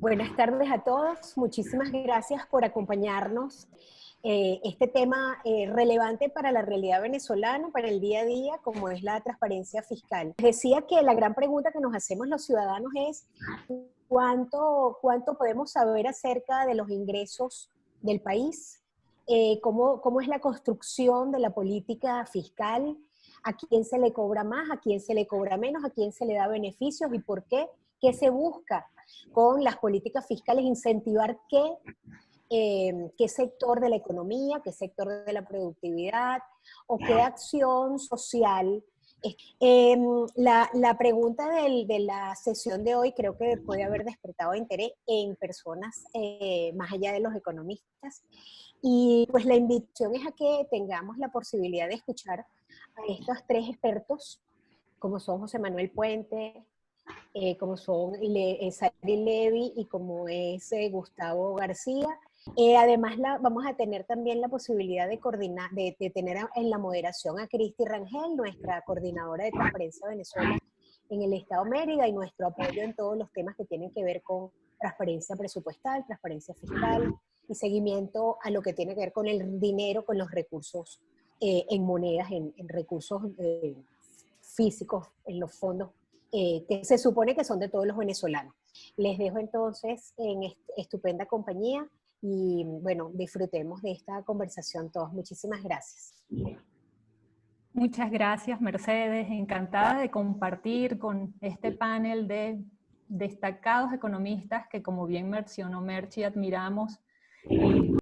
Buenas tardes a todos. Muchísimas gracias por acompañarnos. Este tema relevante para la realidad venezolana, para el día a día, como es la transparencia fiscal. Decía que la gran pregunta que nos hacemos los ciudadanos es ¿cuánto podemos saber acerca de los ingresos del país? ¿Cómo es la construcción de la política fiscal? ¿A quién se le cobra más? ¿A quién se le cobra menos? ¿A quién se le da beneficios? ¿Y por qué? ¿Qué se busca con las políticas fiscales? Incentivar qué sector de la economía, qué sector de la productividad o qué acción social. La pregunta de la sesión de hoy creo que puede haber despertado interés en personas más allá de los economistas. Y pues la invitación es a que tengamos la posibilidad de escuchar a estos tres expertos, como son José Manuel Puente, como son Sari Levy y como es Gustavo García. Además, vamos a tener también la posibilidad de coordinar, de tener en la moderación a Cristi Rangel, nuestra coordinadora de Transparencia Venezuela en el Estado Mérida, y nuestro apoyo en todos los temas que tienen que ver con transparencia presupuestal, transparencia fiscal y seguimiento a lo que tiene que ver con el dinero, con los recursos en monedas, en recursos físicos, en los fondos que se supone que son de todos los venezolanos. Les dejo entonces en estupenda compañía y bueno, disfrutemos de esta conversación todos. Muchísimas gracias. Muchas gracias, Mercedes. Encantada de compartir con este panel de destacados economistas que, como bien mencionó Merchi, admiramos.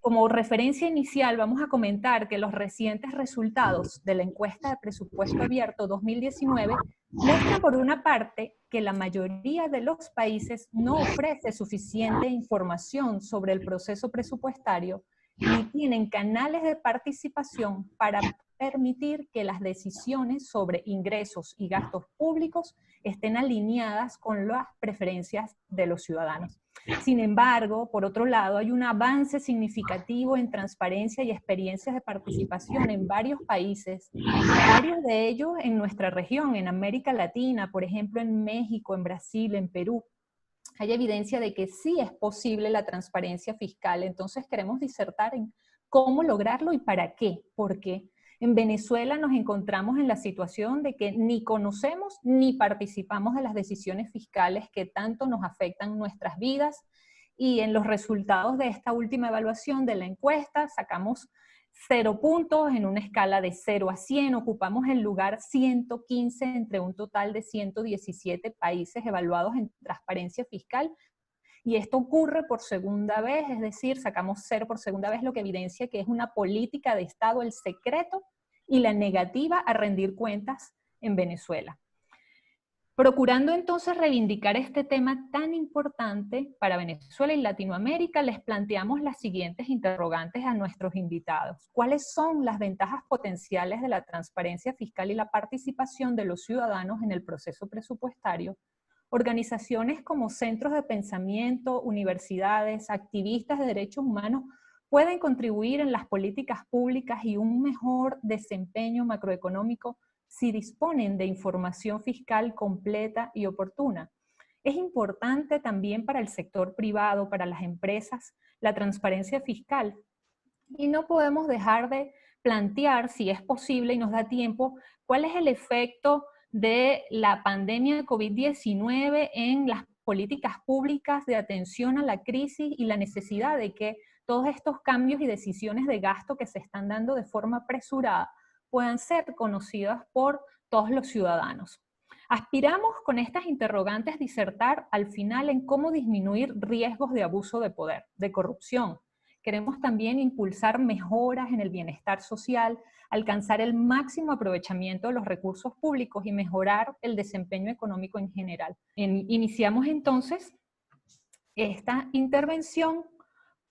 Como referencia inicial, vamos a comentar que los recientes resultados de la encuesta de presupuesto abierto 2019 muestran, por una parte, que la mayoría de los países no ofrece suficiente información sobre el proceso presupuestario ni tienen canales de participación para permitir que las decisiones sobre ingresos y gastos públicos estén alineadas con las preferencias de los ciudadanos. Sin embargo, por otro lado, hay un avance significativo en transparencia y experiencias de participación en varios países, varios de ellos en nuestra región, en América Latina, por ejemplo, en México, en Brasil, en Perú. Hay evidencia de que sí es posible la transparencia fiscal, entonces queremos disertar en cómo lograrlo y para qué. Porque en Venezuela nos encontramos en la situación de que ni conocemos ni participamos de las decisiones fiscales que tanto nos afectan nuestras vidas, y en los resultados de esta última evaluación de la encuesta sacamos 0 puntos en una escala de 0 a 100, ocupamos el lugar 115 entre un total de 117 países evaluados en transparencia fiscal, y esto ocurre por segunda vez, es decir, sacamos 0 por segunda vez, lo que evidencia que es una política de Estado el secreto y la negativa a rendir cuentas en Venezuela. Procurando entonces reivindicar este tema tan importante para Venezuela y Latinoamérica, les planteamos las siguientes interrogantes a nuestros invitados. ¿Cuáles son las ventajas potenciales de la transparencia fiscal y la participación de los ciudadanos en el proceso presupuestario? Organizaciones como centros de pensamiento, universidades, activistas de derechos humanos pueden contribuir en las políticas públicas y un mejor desempeño macroeconómico si disponen de información fiscal completa y oportuna. Es importante también para el sector privado, para las empresas, la transparencia fiscal. Y no podemos dejar de plantear, si es posible y nos da tiempo, cuál es el efecto de la pandemia de COVID-19 en las políticas públicas de atención a la crisis y la necesidad de que todos estos cambios y decisiones de gasto que se están dando de forma apresurada puedan ser conocidas por todos los ciudadanos. Aspiramos con estas interrogantes disertar al final en cómo disminuir riesgos de abuso de poder, de corrupción. Queremos también impulsar mejoras en el bienestar social, alcanzar el máximo aprovechamiento de los recursos públicos y mejorar el desempeño económico en general. Iniciamos entonces esta intervención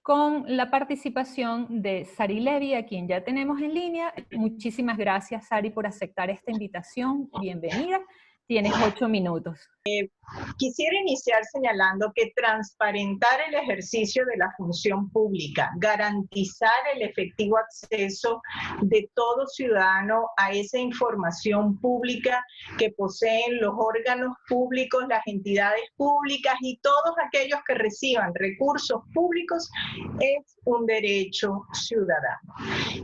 con la participación de Sari Levy, a quien ya tenemos en línea. Muchísimas gracias, Sari, por aceptar esta invitación. Bienvenida. Tienes 8 minutos. Quisiera iniciar señalando que transparentar el ejercicio de la función pública, garantizar el efectivo acceso de todo ciudadano a esa información pública que poseen los órganos públicos, las entidades públicas y todos aquellos que reciban recursos públicos es un derecho ciudadano.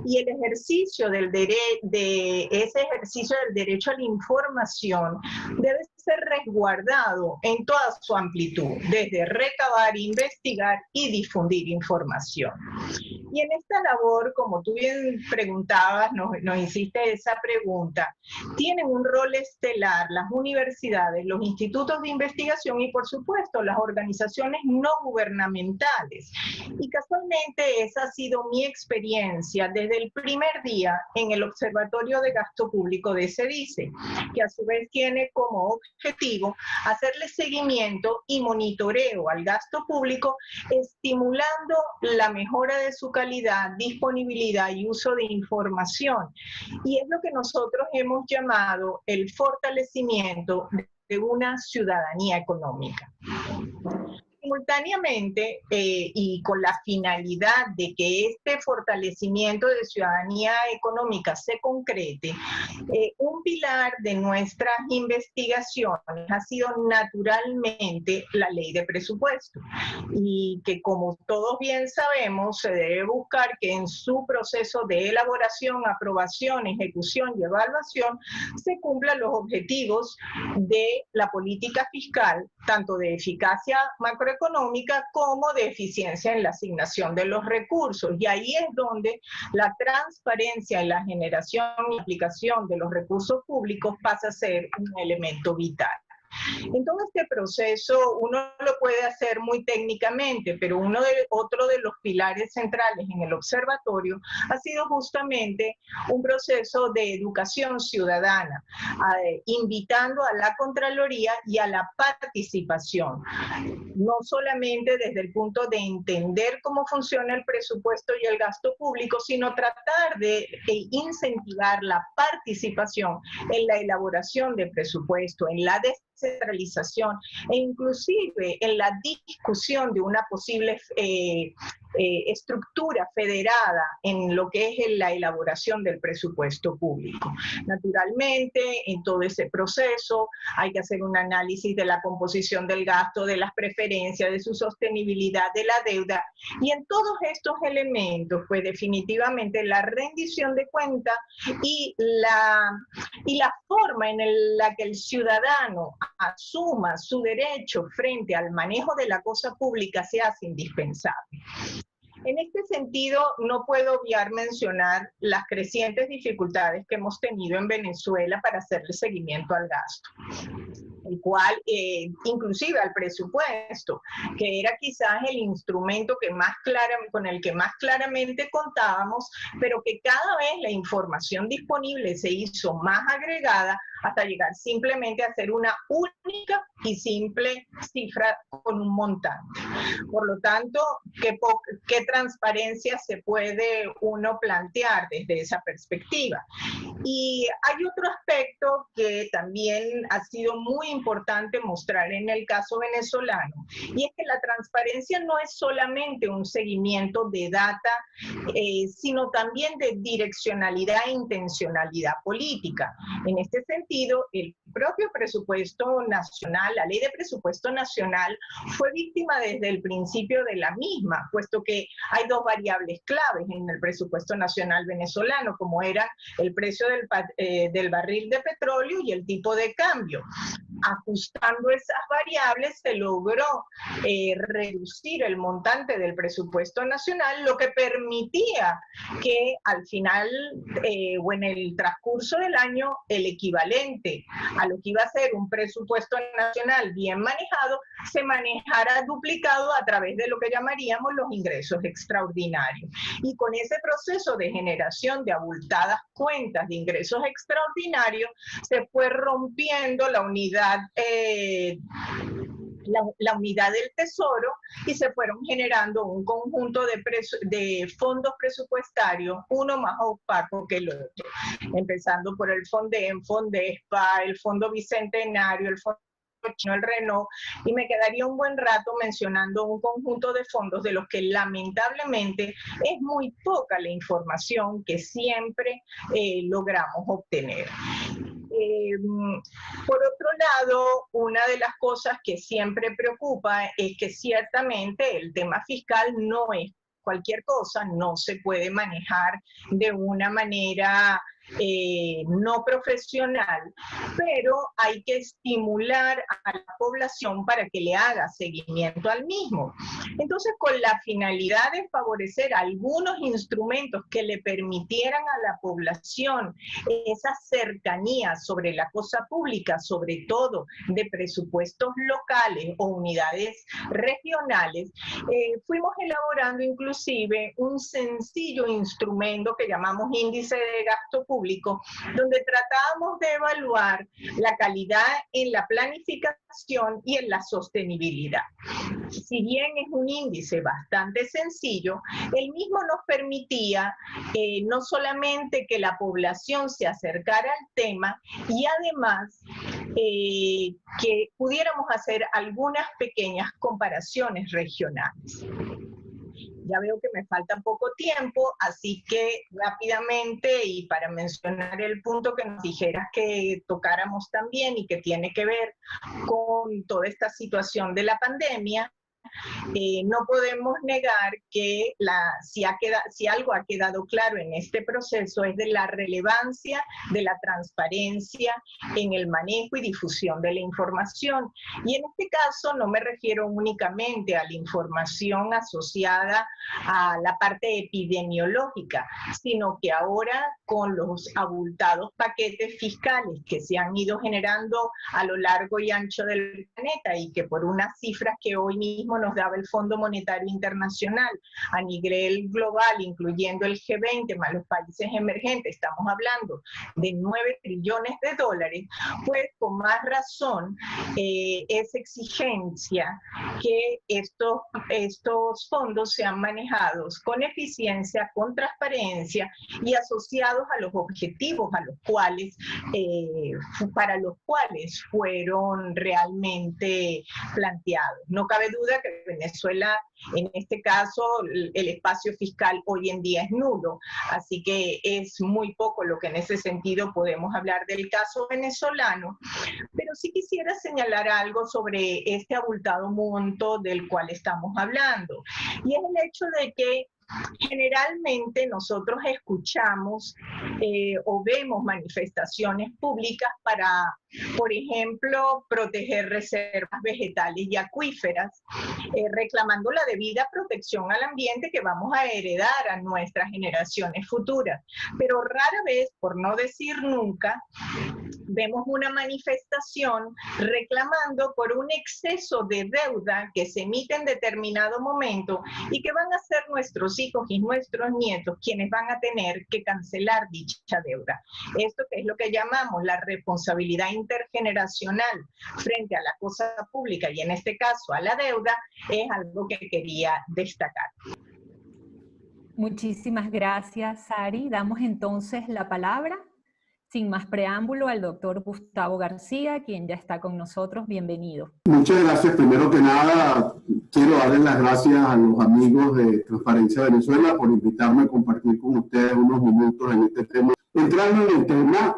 Y el ejercicio ese ejercicio del derecho a la información debe ser resguardado en toda su amplitud, desde recabar, investigar y difundir información. Y en esta labor, como tú bien preguntabas, nos hiciste esa pregunta, tienen un rol estelar las universidades, los institutos de investigación y, por supuesto, las organizaciones no gubernamentales. Y casualmente esa ha sido mi experiencia desde el primer día en el Observatorio de Gasto Público de CEDICE, que a su vez tiene como objetivo hacerle seguimiento y monitoreo al gasto público, estimulando la mejora de su calidad, disponibilidad y uso de información. Y es lo que nosotros hemos llamado el fortalecimiento de una ciudadanía económica. Simultáneamente, y con la finalidad de que este fortalecimiento de ciudadanía económica se concrete, un pilar de nuestras investigaciones ha sido naturalmente la ley de presupuesto, y que, como todos bien sabemos, se debe buscar que en su proceso de elaboración, aprobación, ejecución y evaluación se cumplan los objetivos de la política fiscal, tanto de eficacia macroeconómica como de eficiencia en la asignación de los recursos. Y ahí es donde la transparencia en la generación y aplicación de los recursos públicos pasa a ser un elemento vital. En todo este proceso uno lo puede hacer muy técnicamente, pero otro de los pilares centrales en el observatorio ha sido justamente un proceso de educación ciudadana, invitando a la Contraloría y a la participación, no solamente desde el punto de entender cómo funciona el presupuesto y el gasto público, sino tratar de incentivar la participación en la elaboración de presupuesto, en la descentralización e inclusive en la discusión de una posible estructura federada en lo que es la elaboración del presupuesto público. Naturalmente, en todo ese proceso hay que hacer un análisis de la composición del gasto, de las preferencias, de su sostenibilidad, de la deuda, y en todos estos elementos, pues definitivamente la rendición de cuentas y la forma en la que el ciudadano asuma su derecho frente al manejo de la cosa pública se hace indispensable. En este sentido, no puedo obviar mencionar las crecientes dificultades que hemos tenido en Venezuela para hacerle seguimiento al gasto, el cual, inclusive al presupuesto, que era quizás el instrumento con el que más claramente contábamos, pero que cada vez la información disponible se hizo más agregada hasta llegar simplemente a ser una única y simple cifra con un montante. Por lo tanto, ¿qué transparencia se puede uno plantear desde esa perspectiva? Y hay otro aspecto que también ha sido muy importante mostrar en el caso venezolano, y es que la transparencia no es solamente un seguimiento de data, sino también de direccionalidad e intencionalidad política. En este sentido, el propio presupuesto nacional, la ley de presupuesto nacional, fue víctima desde el principio de la misma, puesto que hay dos variables claves en el presupuesto nacional venezolano, como era el precio del barril de petróleo y el tipo de cambio. Ajustando esas variables se logró reducir el montante del presupuesto nacional, lo que permitía que al final o en el transcurso del año el equivalente a lo que iba a ser un presupuesto nacional bien manejado se manejara duplicado a través de lo que llamaríamos los ingresos extraordinarios. Y con ese proceso de generación de abultadas cuentas de ingresos extraordinarios se fue rompiendo la unidad la unidad del Tesoro y se fueron generando un conjunto de fondos presupuestarios, uno más opaco que el otro, empezando por el Fonden, Fondespa, el Fondo Bicentenario, el Fondo Chino, el Renault, y me quedaría un buen rato mencionando un conjunto de fondos de los que lamentablemente es muy poca la información que siempre logramos obtener. Por otro lado, una de las cosas que siempre preocupa es que ciertamente el tema fiscal no es cualquier cosa, no se puede manejar de una manera no profesional, pero hay que estimular a la población para que le haga seguimiento al mismo. Entonces, con la finalidad de favorecer algunos instrumentos que le permitieran a la población esa cercanía sobre la cosa pública, sobre todo de presupuestos locales o unidades regionales, fuimos elaborando inclusive un sencillo instrumento que llamamos índice de gasto público, donde tratábamos de evaluar la calidad en la planificación y en la sostenibilidad. Si bien es un índice bastante sencillo, el mismo nos permitía no solamente que la población se acercara al tema y además que pudiéramos hacer algunas pequeñas comparaciones regionales. Ya veo que me falta poco tiempo, así que rápidamente y para mencionar el punto que nos dijeras que tocáramos también y que tiene que ver con toda esta situación de la pandemia, no podemos negar que si algo ha quedado claro en este proceso es de la relevancia de la transparencia en el manejo y difusión de la información. Y en este caso no me refiero únicamente a la información asociada a la parte epidemiológica, sino que ahora con los abultados paquetes fiscales que se han ido generando a lo largo y ancho del planeta y que por unas cifras que hoy mismo nos daba el Fondo Monetario Internacional a nivel global, incluyendo el G20 más los países emergentes, estamos hablando de 9 trillones de dólares, pues con más razón es exigencia que estos fondos sean manejados con eficiencia, con transparencia y asociados a los objetivos a los cuales, para los cuales fueron realmente planteados. No cabe duda que Venezuela, en este caso, el espacio fiscal hoy en día es nulo, así que es muy poco lo que en ese sentido podemos hablar del caso venezolano, pero sí quisiera señalar algo sobre este abultado monto del cual estamos hablando, y es el hecho de que generalmente nosotros escuchamos o vemos manifestaciones públicas para, por ejemplo, proteger reservas vegetales y acuíferas, reclamando la debida protección al ambiente que vamos a heredar a nuestras generaciones futuras. Pero rara vez, por no decir nunca, vemos una manifestación reclamando por un exceso de deuda que se emite en determinado momento y que van a ser nuestros hijos y nuestros nietos quienes van a tener que cancelar dicha deuda. Esto que es lo que llamamos la responsabilidad intergeneracional frente a la cosa pública y en este caso a la deuda, es algo que quería destacar. Muchísimas gracias, Sari. Damos entonces la palabra, sin más preámbulo, al doctor Gustavo García, quien ya está con nosotros. Bienvenido. Muchas gracias. Primero que nada, quiero darles las gracias a los amigos de Transparencia Venezuela por invitarme a compartir con ustedes unos minutos en este tema. Entrando en el tema,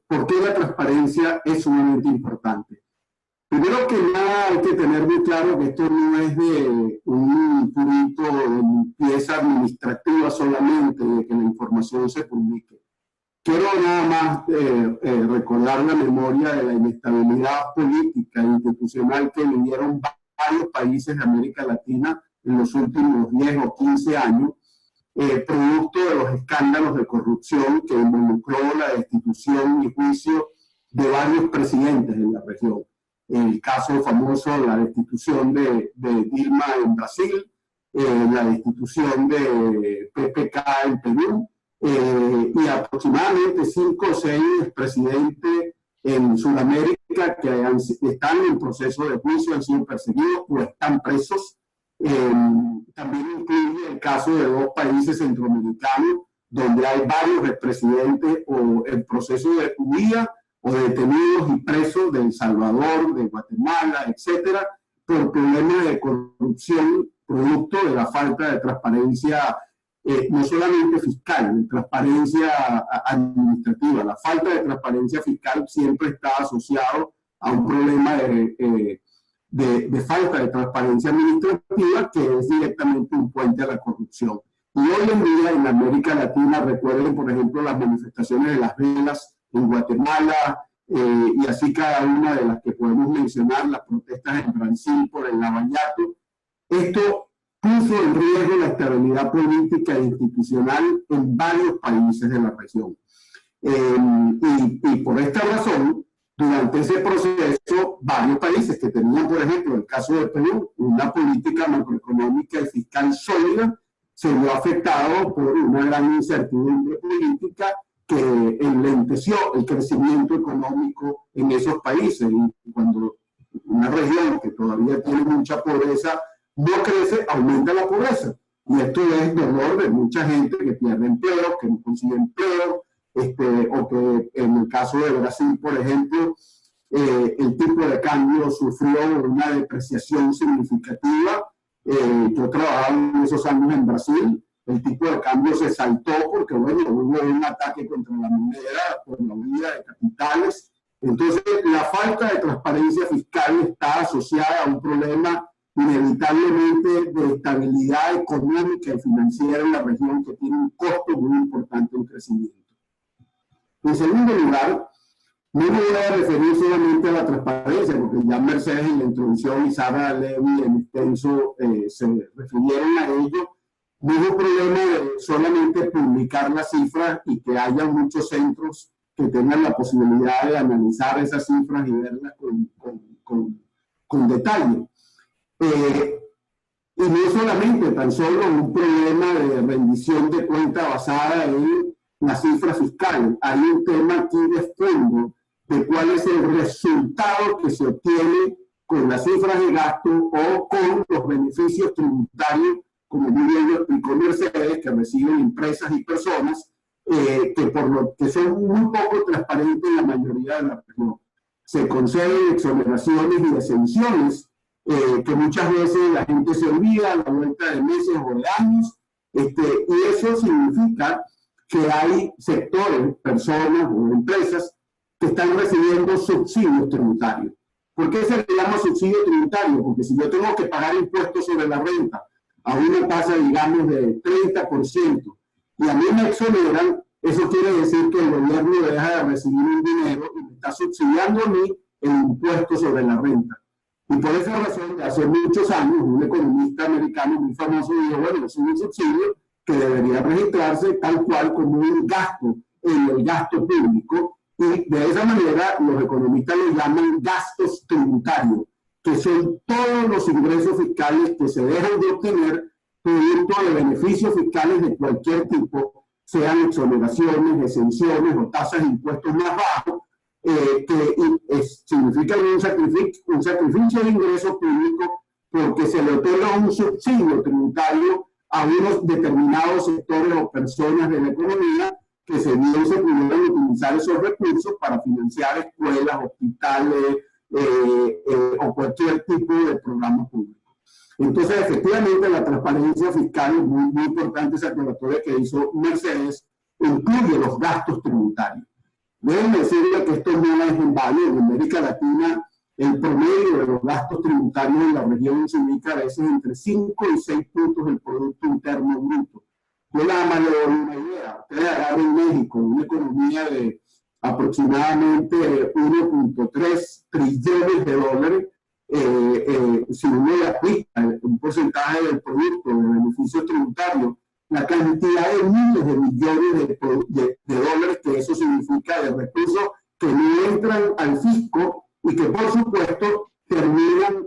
¿por qué la transparencia es sumamente importante? Primero que nada, hay que tener muy claro que esto no es de un purito de limpieza administrativa solamente, de que la información se publique. Quiero nada más recordar la memoria de la inestabilidad política e institucional que vivieron varios países de América Latina en los últimos 10 o 15 años, producto de los escándalos de corrupción que involucró la destitución y juicio de varios presidentes en la región. El caso famoso de la destitución de Dilma en Brasil, la destitución de PPK en Perú, y aproximadamente 5 o 6 presidentes en Sudamérica que están en proceso de juicio, han sido perseguidos o están presos. También incluye el caso de 2 países centroamericanos donde hay varios expresidentes o en proceso de huida o detenidos y presos de El Salvador, de Guatemala, etcétera, por problemas de corrupción producto de la falta de transparencia, no solamente fiscal, de transparencia administrativa. La falta de transparencia fiscal siempre está asociado a un problema de falta de transparencia administrativa que es directamente un puente a la corrupción. Y hoy en día en América Latina, recuerden por ejemplo las manifestaciones de Las Vegas en Guatemala, y así cada una de las que podemos mencionar, las protestas en Brasil por el Lavallato. Esto puso en riesgo la estabilidad política e institucional en varios países de la región. Y por esta razón, durante ese proceso, varios países que tenían, por ejemplo, el caso de Perú, una política macroeconómica y fiscal sólida, se vio afectado por una gran incertidumbre política que enlenteció el crecimiento económico en esos países. Y cuando una región que todavía tiene mucha pobreza no crece, aumenta la pobreza. Y esto es dolor de mucha gente que pierde empleo, que no consigue empleo, o que en el caso de Brasil, por ejemplo, el tipo de cambio sufrió una depreciación significativa. Yo trabajaba en esos años en Brasil, el tipo de cambio se saltó porque, bueno, hubo un ataque contra la moneda por la huida de capitales. Entonces, la falta de transparencia fiscal está asociada a un problema inevitablemente de estabilidad económica y financiera en la región que tiene un costo muy importante en crecimiento. En segundo lugar, no me voy a referir solamente a la transparencia, porque ya Mercedes en la introducción y Sara Levy en extenso se refirieron a ello. No es un problema de solamente publicar las cifras y que haya muchos centros que tengan la posibilidad de analizar esas cifras y verlas con detalle. Y no es solamente tan solo un problema de rendición de cuenta basada en las cifras fiscales. Hay un tema aquí de fondo de cuál es el resultado que se obtiene con las cifras de gasto o con los beneficios tributarios, como muy bien lo explicó Mercedes, que reciben empresas y personas que son muy poco transparentes en la mayoría de la región. Se conceden exoneraciones y exenciones que muchas veces la gente se olvida a la vuelta de meses o de años, y eso significa que hay sectores, personas o empresas que están recibiendo subsidios tributarios. ¿Por qué se le llama subsidio tributario? Porque si yo tengo que pagar impuestos sobre la renta a una tasa, digamos, de 30%, y a mí me exoneran, eso quiere decir que el gobierno deja de recibir un dinero y me está subsidiando a mí el impuesto sobre la renta. Y por esa razón, hace muchos años, un economista americano muy famoso dijo, bueno, es un subsidio que debería registrarse tal cual como un gasto en el gasto público, y de esa manera los economistas lo llaman gastos tributarios, que son todos los ingresos fiscales que se dejan de obtener producto de beneficios fiscales de cualquier tipo, sean exoneraciones, exenciones o tasas de impuestos más bajos, que significan un sacrificio de ingresos públicos porque se le otorga un subsidio tributario a unos determinados sectores o personas de la economía que se pudieran utilizar esos recursos para financiar escuelas, hospitales o cualquier tipo de programa público. Entonces, efectivamente, la transparencia fiscal es muy importante, esa aclaratoria que hizo Mercedes, incluye los gastos tributarios. Déjenme decirle que esto no es en vano. En América Latina, el promedio de los gastos tributarios en la región se ubica a veces entre 5 y 6 puntos del Producto Interno Bruto. Yo nada más le doy una idea. Ustedes agarran en México una economía de aproximadamente 1.3 trillones de dólares. Si uno le aplica un porcentaje del producto de beneficios tributarios, la cantidad de miles de millones de dólares que eso significa de recursos que no entran al fisco y que por supuesto terminan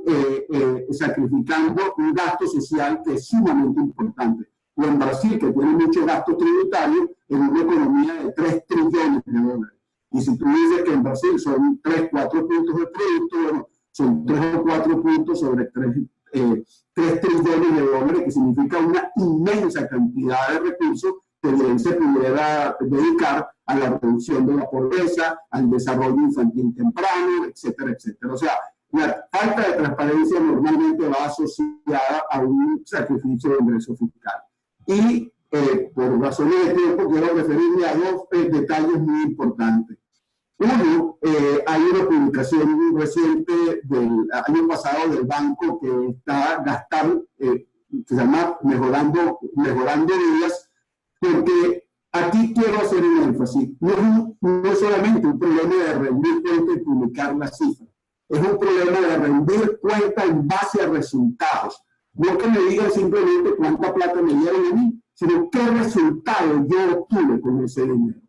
sacrificando un gasto social que es sumamente importante. O en Brasil, que tiene mucho gasto tributario en una economía de 3 trillones de dólares. Y si tú dices que en Brasil son 3, 4 puntos de producto, bueno, son 3 o 4 puntos sobre 3 trillones de dólares, que significa una inmensa cantidad de recursos que bien se pudiera dedicar a la reducción de la pobreza, al desarrollo infantil temprano, etcétera, etcétera. O sea, la falta de transparencia normalmente va asociada a un sacrificio de ingreso fiscal. Y por razones de tiempo quiero referirme a dos detalles muy importantes. Uno, hay una publicación reciente del año pasado del banco que está gastando, se llama Mejorando Vidas, porque aquí quiero hacer un énfasis. No es solamente un problema de rendir cuenta y publicar las cifras, es un problema de rendir cuenta en base a resultados. No que me digan simplemente cuánta plata me dieron a mí, sino qué resultado yo obtuve con ese dinero.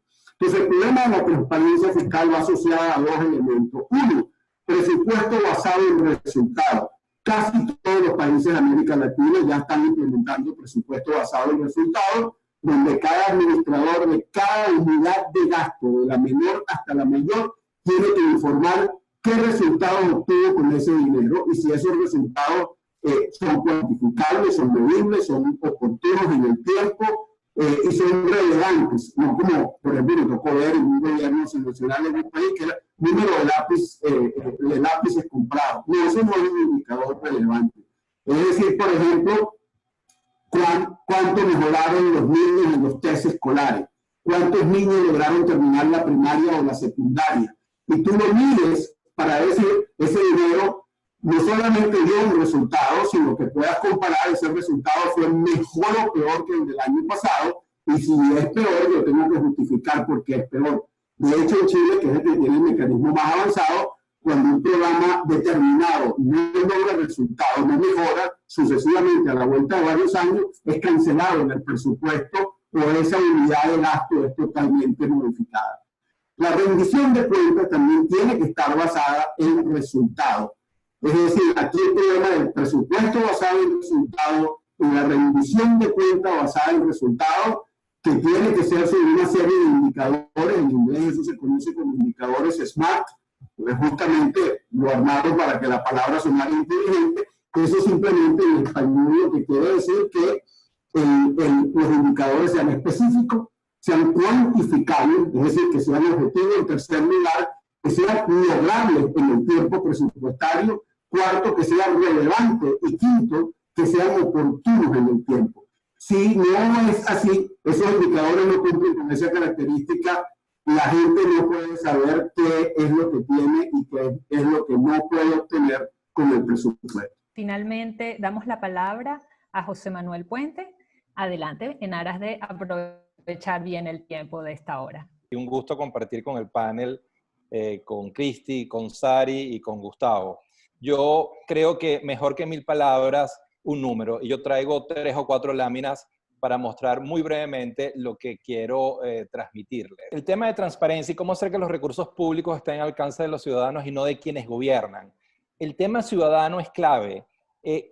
Entonces, el problema de la transparencia fiscal va asociada a dos elementos. Uno, presupuesto basado en resultados. Casi todos los países de América Latina ya están implementando presupuesto basado en resultados, donde cada administrador de cada unidad de gasto, de la menor hasta la mayor, tiene que informar qué resultados obtuvo con ese dinero y si esos resultados son cuantificables, son medibles, son oportunos en el tiempo y son relevantes, no como, por ejemplo, me tocó ver en un gobierno nacional en un país que era número de lápices comprados. No, eso no es un indicador relevante. Es decir, por ejemplo, cuánto mejoraron los niños en los test escolares, cuántos niños lograron terminar la primaria o la secundaria. Y tú lo mides para ese dinero, no solamente dio un resultado, sino que puedas comparar ese resultado fue mejor o peor que el del año pasado, y si es peor, yo tengo que justificar por qué es peor. De hecho, en Chile, que es el que tiene el mecanismo más avanzado, cuando un programa determinado no logra resultados, no mejora, sucesivamente a la vuelta de varios años, es cancelado en el presupuesto o esa unidad de gasto es totalmente modificada. La rendición de cuentas también tiene que estar basada en resultados. Es decir, aquí el problema del presupuesto basado en resultados, en la rendición de cuentas basada en resultados, que tiene que ser sobre una serie de indicadores, en inglés eso se conoce como indicadores SMART, pues justamente lo armaron para que la palabra sonara inteligente. Eso simplemente en español lo que quiere decir que los indicadores sean específicos, sean cuantificables, es decir, que sean objetivos. En tercer lugar, que sean logrables en el tiempo presupuestario. Cuarto, que sean relevantes. Y quinto, que sean oportunos en el tiempo. Si no es así, esos indicadores no cumplen con esa característica, la gente no puede saber qué es lo que tiene y qué es lo que no puede obtener con el presupuesto. Finalmente, damos la palabra a José Manuel Puente. Adelante, en aras de aprovechar bien el tiempo de esta hora. Un gusto compartir con el panel, con Cristi, con Sari y con Gustavo. Yo creo que mejor que 1000 palabras, un número. Y yo traigo 3 o 4 láminas para mostrar muy brevemente lo que quiero transmitirle. El tema de transparencia y cómo hacer que los recursos públicos estén al alcance de los ciudadanos y no de quienes gobiernan. El tema ciudadano es clave.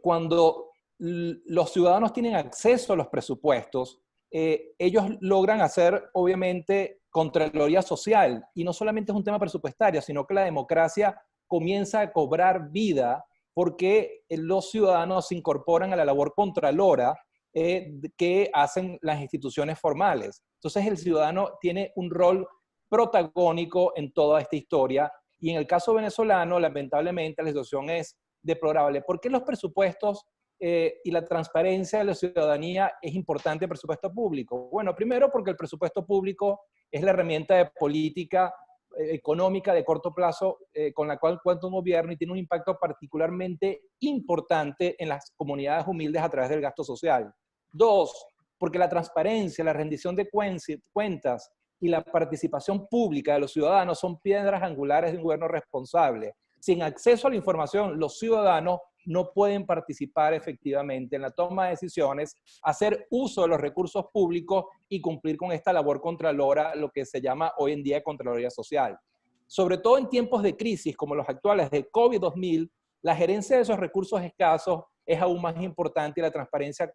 Cuando los ciudadanos tienen acceso a los presupuestos, ellos logran hacer, obviamente, contraloría social. Y no solamente es un tema presupuestario, sino que la democracia comienza a cobrar vida porque los ciudadanos se incorporan a la labor contralora que hacen las instituciones formales. Entonces el ciudadano tiene un rol protagónico en toda esta historia y en el caso venezolano, lamentablemente, la situación es deplorable. ¿Por qué los presupuestos y la transparencia de la ciudadanía es importante el presupuesto público? Bueno, primero porque el presupuesto público es la herramienta de política económica de corto plazo con la cual cuenta un gobierno y tiene un impacto particularmente importante en las comunidades humildes a través del gasto social. 2, porque la transparencia, la rendición de cuentas y la participación pública de los ciudadanos son piedras angulares de un gobierno responsable. Sin acceso a la información, los ciudadanos no pueden participar efectivamente en la toma de decisiones, hacer uso de los recursos públicos y cumplir con esta labor contralora, lo que se llama hoy en día Contraloría Social. Sobre todo en tiempos de crisis como los actuales del COVID-2000, la gerencia de esos recursos escasos es aún más importante y la transparencia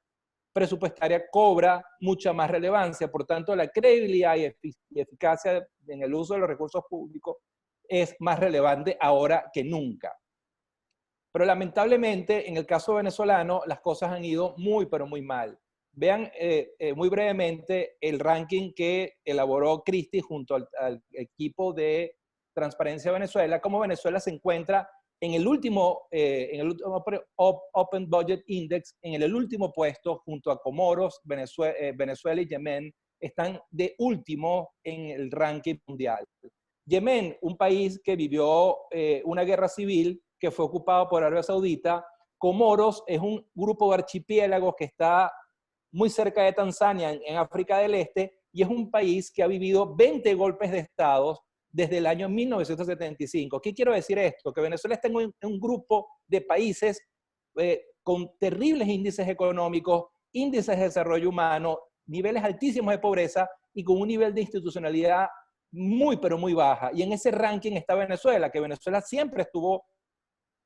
presupuestaria cobra mucha más relevancia. Por tanto, la credibilidad y eficacia en el uso de los recursos públicos es más relevante ahora que nunca. Pero lamentablemente, en el caso venezolano, las cosas han ido muy, pero muy mal. Vean muy brevemente el ranking que elaboró Christie junto al equipo de Transparencia Venezuela, cómo Venezuela se encuentra en el último Open Budget Index, en el último puesto, junto a Comoros, Venezuela y Yemen, están de último en el ranking mundial. Yemen, un país que vivió una guerra civil, que fue ocupado por Arabia Saudita. Comoros es un grupo de archipiélagos que está muy cerca de Tanzania, en África del Este, y es un país que ha vivido 20 golpes de Estado desde el año 1975. ¿Qué quiero decir esto? Que Venezuela está en un grupo de países con terribles índices económicos, índices de desarrollo humano, niveles altísimos de pobreza y con un nivel de institucionalidad muy, pero muy baja. Y en ese ranking está Venezuela, que Venezuela siempre estuvo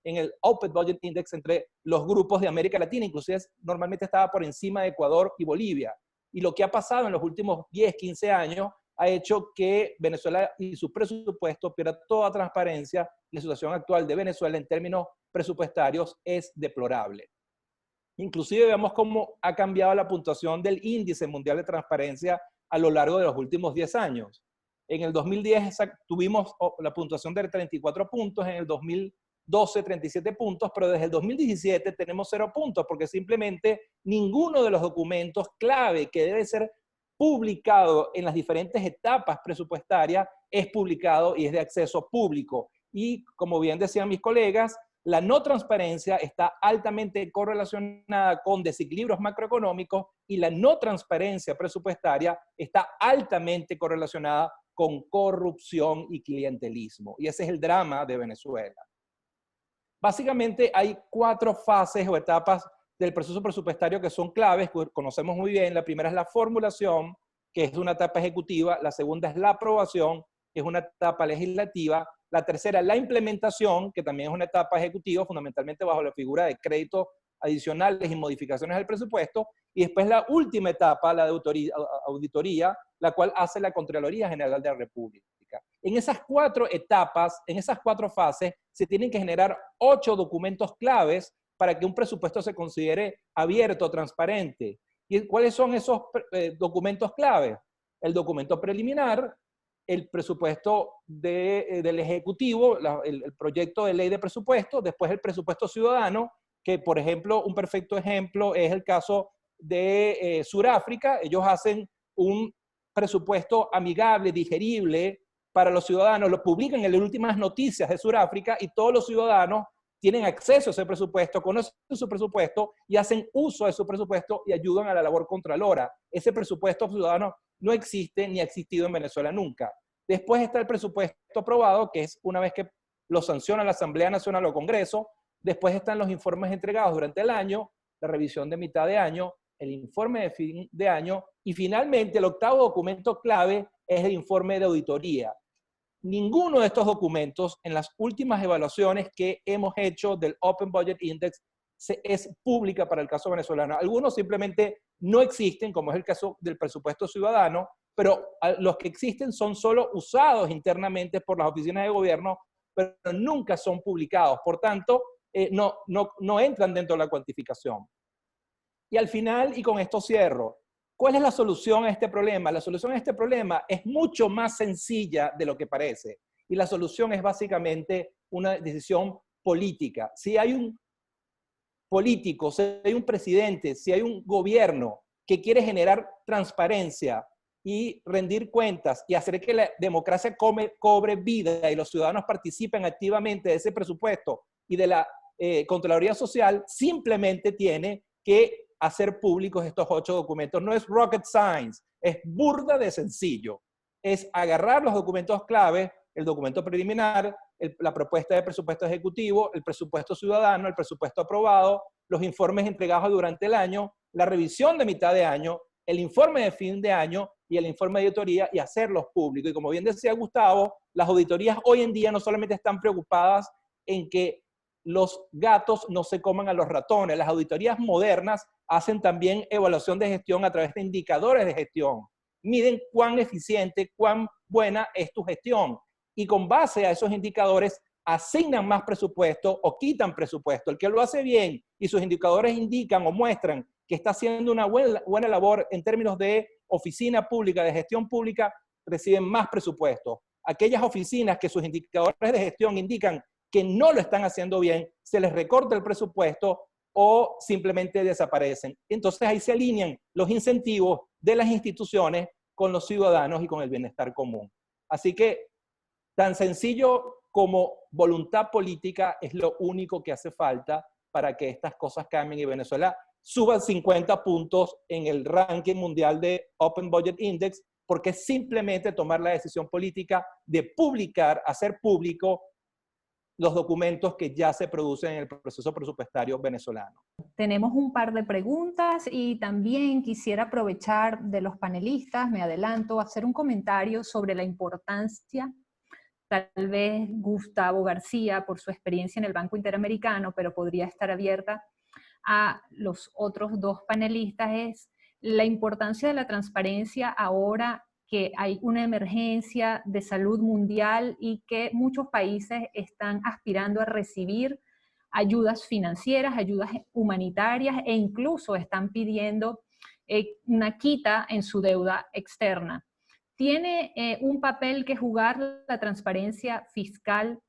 en el Open Budget Index entre los grupos de América Latina, inclusive normalmente estaba por encima de Ecuador y Bolivia. Y lo que ha pasado en los últimos 10, 15 años ha hecho que Venezuela y su presupuesto pierda toda transparencia. La situación actual de Venezuela en términos presupuestarios es deplorable. Inclusive vemos cómo ha cambiado la puntuación del Índice Mundial de Transparencia a lo largo de los últimos 10 años. En el 2010 tuvimos la puntuación de 34 puntos, en el 2012 37 puntos, pero desde el 2017 tenemos 0 puntos, porque simplemente ninguno de los documentos clave que debe ser publicado en las diferentes etapas presupuestarias es publicado y es de acceso público. Y como bien decían mis colegas, la no transparencia está altamente correlacionada con desequilibrios macroeconómicos y la no transparencia presupuestaria está altamente correlacionada con corrupción y clientelismo. Y ese es el drama de Venezuela. Básicamente hay 4 fases o etapas del proceso presupuestario que son claves, que conocemos muy bien. La primera es la formulación, que es una etapa ejecutiva. La segunda es la aprobación, que es una etapa legislativa. La tercera es la implementación, que también es una etapa ejecutiva, fundamentalmente bajo la figura de créditos adicionales y modificaciones del presupuesto. Y después la última etapa, la de auditoría, la cual hace la Contraloría General de la República. En esas 4 etapas, en esas 4 fases, se tienen que generar 8 documentos claves para que un presupuesto se considere abierto, transparente. ¿Y cuáles son esos documentos claves? El documento preliminar, el presupuesto del Ejecutivo, el proyecto de ley de presupuesto, después el presupuesto ciudadano, que por ejemplo, un perfecto ejemplo es el caso de Sudáfrica. Ellos hacen un presupuesto amigable, digerible para los ciudadanos, lo publican en las últimas noticias de Sudáfrica y todos los ciudadanos tienen acceso a ese presupuesto, conocen su presupuesto y hacen uso de su presupuesto y ayudan a la labor contralora. Ese presupuesto ciudadano no existe ni ha existido en Venezuela nunca. Después está el presupuesto aprobado, que es una vez que lo sanciona la Asamblea Nacional o Congreso. Después están los informes entregados durante el año, la revisión de mitad de año, el informe de fin de año y finalmente el 8º documento clave es el informe de auditoría. Ninguno de estos documentos en las últimas evaluaciones que hemos hecho del Open Budget Index es pública para el caso venezolano. Algunos simplemente no existen, como es el caso del presupuesto ciudadano, pero los que existen son solo usados internamente por las oficinas de gobierno, pero nunca son publicados. Por tanto, no entran dentro de la cuantificación. Y al final, y con esto cierro, ¿cuál es la solución a este problema? La solución a este problema es mucho más sencilla de lo que parece. Y la solución es básicamente una decisión política. Si hay un político, si hay un presidente, si hay un gobierno que quiere generar transparencia y rendir cuentas y hacer que la democracia cobre vida y los ciudadanos participen activamente de ese presupuesto y de la Contraloría Social, simplemente tiene que hacer públicos estos 8 documentos. No es rocket science, es burda de sencillo. Es agarrar los documentos clave, el documento preliminar, la propuesta de presupuesto ejecutivo, el presupuesto ciudadano, el presupuesto aprobado, los informes entregados durante el año, la revisión de mitad de año, el informe de fin de año y el informe de auditoría y hacerlos públicos. Y como bien decía Gustavo, las auditorías hoy en día no solamente están preocupadas en que los gatos no se coman a los ratones. Las auditorías modernas hacen también evaluación de gestión a través de indicadores de gestión. Miden cuán eficiente, cuán buena es tu gestión. Y con base a esos indicadores asignan más presupuesto o quitan presupuesto. El que lo hace bien y sus indicadores indican o muestran que está haciendo una buena labor en términos de oficina pública, de gestión pública, reciben más presupuesto. Aquellas oficinas que sus indicadores de gestión indican que no lo están haciendo bien, se les recorta el presupuesto o simplemente desaparecen. Entonces ahí se alinean los incentivos de las instituciones con los ciudadanos y con el bienestar común. Así que tan sencillo como voluntad política es lo único que hace falta para que estas cosas cambien y Venezuela suba 50 puntos en el ranking mundial de Open Budget Index, porque es simplemente tomar la decisión política de publicar, hacer público los documentos que ya se producen en el proceso presupuestario venezolano. Tenemos un par de preguntas y también quisiera aprovechar de los panelistas, me adelanto, hacer un comentario sobre la importancia, tal vez Gustavo García, por su experiencia en el Banco Interamericano, pero podría estar abierta a los otros dos panelistas, es la importancia de la transparencia ahora que hay una emergencia de salud mundial y que muchos países están aspirando a recibir ayudas financieras, ayudas humanitarias e incluso están pidiendo una quita en su deuda externa. ¿Tiene un papel que jugar la transparencia fiscal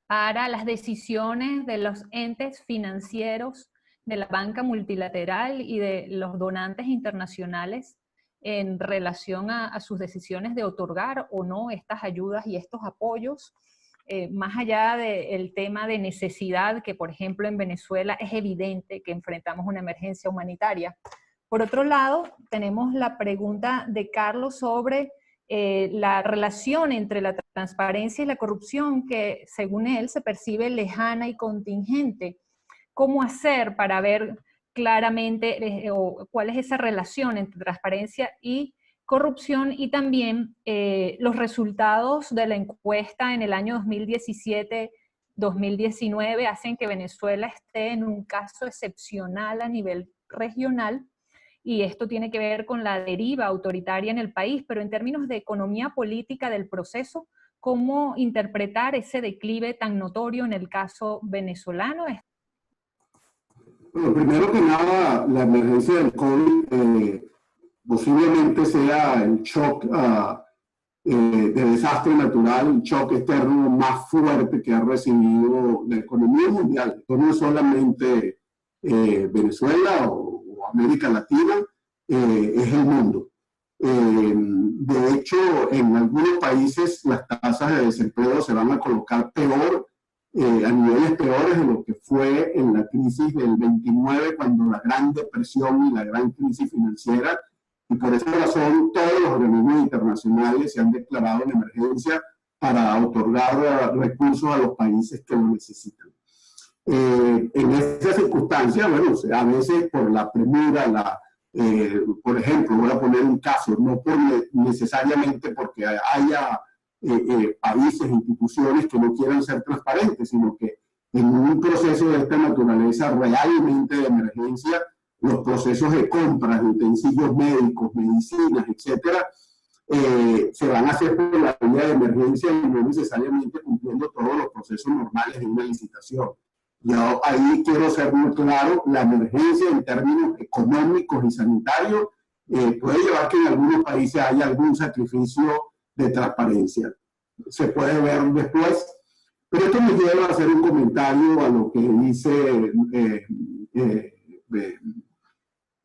para las decisiones de los entes financieros, de la banca multilateral y de los donantes internacionales en relación a sus decisiones de otorgar o no estas ayudas y estos apoyos, más allá del tema de necesidad, que por ejemplo en Venezuela es evidente que enfrentamos una emergencia humanitaria? Por otro lado, tenemos la pregunta de Carlos sobre la relación entre la transparencia y la corrupción, que según él se percibe lejana y contingente. ¿Cómo hacer para ver claramente cuál es esa relación entre transparencia y corrupción? Y también los resultados de la encuesta en el año 2017-2019 hacen que Venezuela esté en un caso excepcional a nivel regional, y esto tiene que ver con la deriva autoritaria en el país, pero en términos de economía política del proceso, ¿cómo interpretar ese declive tan notorio en el caso venezolano? Bueno, primero que nada, la emergencia del COVID posiblemente sea el shock de desastre natural, el shock externo más fuerte que ha recibido la economía mundial. Esto no es solamente Venezuela o América Latina, es el mundo. De hecho, en algunos países las tasas de desempleo se van a colocar peor, a niveles peores de lo que fue en la crisis del 29, cuando la gran depresión y la gran crisis financiera, y por esa razón todos los organismos internacionales se han declarado en emergencia para otorgar recursos a los países que lo necesitan. En esa circunstancia, bueno, a veces por la premura, por ejemplo, voy a poner un caso, no necesariamente porque haya países, instituciones que no quieran ser transparentes, sino que en un proceso de esta naturaleza realmente de emergencia, los procesos de compras de utensilios médicos, medicinas, etcétera, se van a hacer por la vía de emergencia y no necesariamente cumpliendo todos los procesos normales de una licitación. Yo ahí quiero ser muy claro, la emergencia en términos económicos y sanitarios puede llevar que en algunos países haya algún sacrificio de transparencia. Se puede ver después, pero esto me lleva a hacer un comentario a lo que dice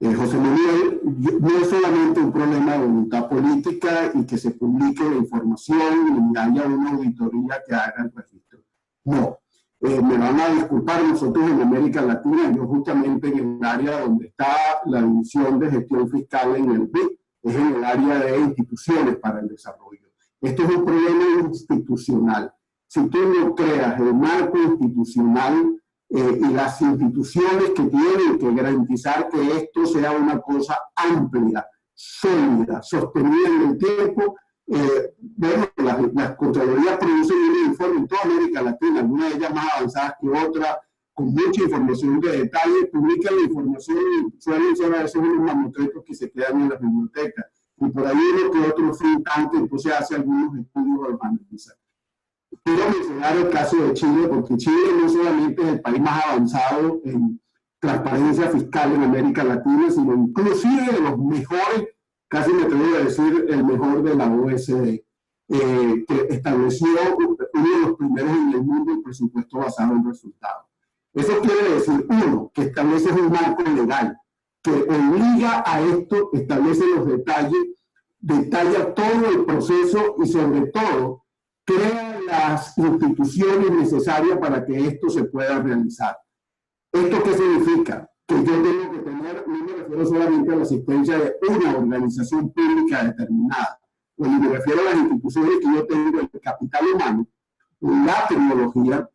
José Manuel. No es solamente un problema de voluntad política y que se publique la información y haya una auditoría que haga el registro. No. Me van a disculpar, nosotros en América Latina, yo justamente en el área donde está la división de gestión fiscal en el BID, es en el área de instituciones para el desarrollo. Esto es un problema institucional. Si tú no creas el marco institucional y las instituciones que tienen que garantizar que esto sea una cosa amplia, sólida, sostenida en el tiempo, bueno, las Contralorías producen un informe en toda América Latina, algunas de ellas más avanzadas que otras, con mucha información de detalle, publican la información y suelen ser a veces unos mamotretos que se quedan en la biblioteca. Y por ahí uno que otro think tank, entonces hace algunos estudios de analizar. Quiero mencionar el caso de Chile, porque Chile no solamente es el país más avanzado en transparencia fiscal en América Latina, sino inclusive de los mejores, casi me atrevo a decir, el mejor de la OECD, que estableció uno de los primeros en el mundo el presupuesto basado en resultados. Eso quiere decir, uno, que establece un marco legal, que obliga a esto, establece los detalles, detalla todo el proceso y sobre todo crea las instituciones necesarias para que esto se pueda realizar. ¿Esto qué significa? Que yo tengo que tener, no me refiero solamente a la asistencia de una organización pública determinada, me refiero a las instituciones que yo tengo, el capital humano, la tecnología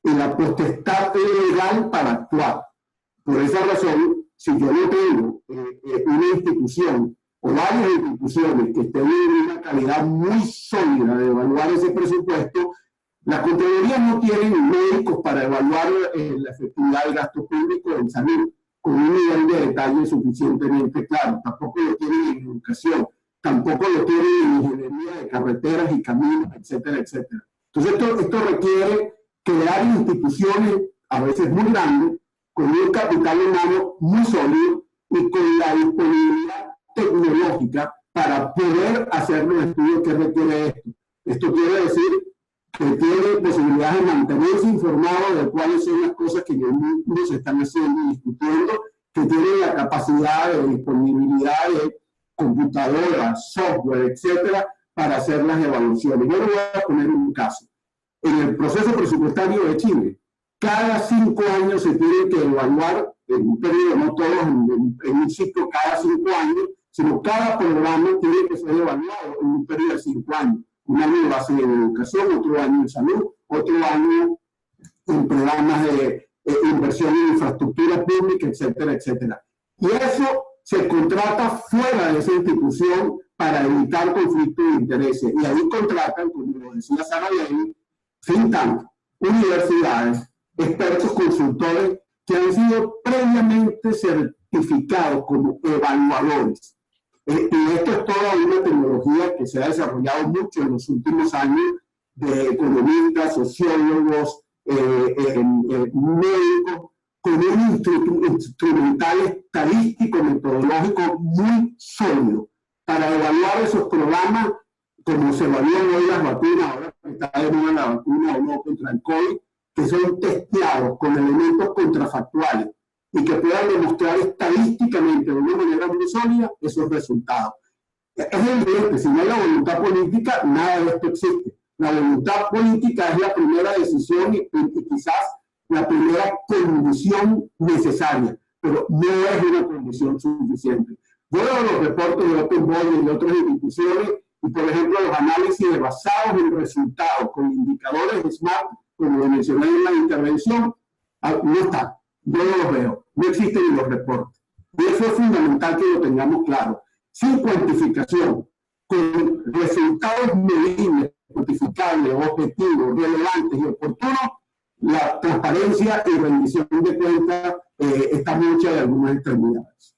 y la potestad legal para actuar. Por esa razón, si yo no tengo una institución o varias instituciones que estén en una calidad muy sólida de evaluar ese presupuesto, la Contraloría no tiene médicos para evaluar la efectividad del gasto público en salud con un nivel de detalle suficientemente claro. Tampoco lo tienen en educación, tampoco lo tienen en ingeniería de carreteras y caminos, etcétera, etcétera. Entonces esto requiere crear instituciones a veces muy grandes, con un capital humano muy sólido y con la disponibilidad tecnológica para poder hacer los estudios que requiere esto. Esto quiere decir que tiene posibilidades de mantenerse informado de cuáles son las cosas que en el mundo se están haciendo y discutiendo, que tienen la capacidad de disponibilidad de computadoras, software, etcétera, para hacer las evaluaciones. Yo le voy a poner un caso. En el proceso presupuestario de Chile, cada 5 años se tiene que evaluar, en un periodo, no todos en un ciclo cada 5 años, sino cada programa tiene que ser evaluado en un periodo de 5 años. Un año va a ser en educación, otro año en salud, otro año en programas de inversión en infraestructura pública, etcétera, etcétera. Y eso se contrata fuera de esa institución para evitar conflictos de intereses. Y ahí contratan, como lo decía Sara Levy, think tank, universidades, expertos consultores que han sido previamente certificados como evaluadores. Y esto es toda una tecnología que se ha desarrollado mucho en los últimos años de economistas, sociólogos, médicos, con un instrumental estadístico metodológico muy sólido para evaluar esos programas como se evalúan hoy las vacunas, ahora que está de moda la vacuna o no contra el COVID, que son testeados con elementos contrafactuales y que puedan demostrar estadísticamente de una manera muy sólida esos resultados. Es evidente, si no hay la voluntad política, nada de esto existe. La voluntad política es la primera decisión y quizás la primera condición necesaria, pero no es una condición suficiente. Yo veo los reportes de Open Body y de otras instituciones y, por ejemplo, los análisis basados en resultados con indicadores SMART, como lo mencioné en la intervención, no están. Yo no los veo, no existen en los reportes. Y eso es fundamental que lo tengamos claro. Sin cuantificación, con resultados medibles, cuantificables, objetivos, relevantes y oportunos, la transparencia y rendición de cuentas está mucha de algunas extremidades.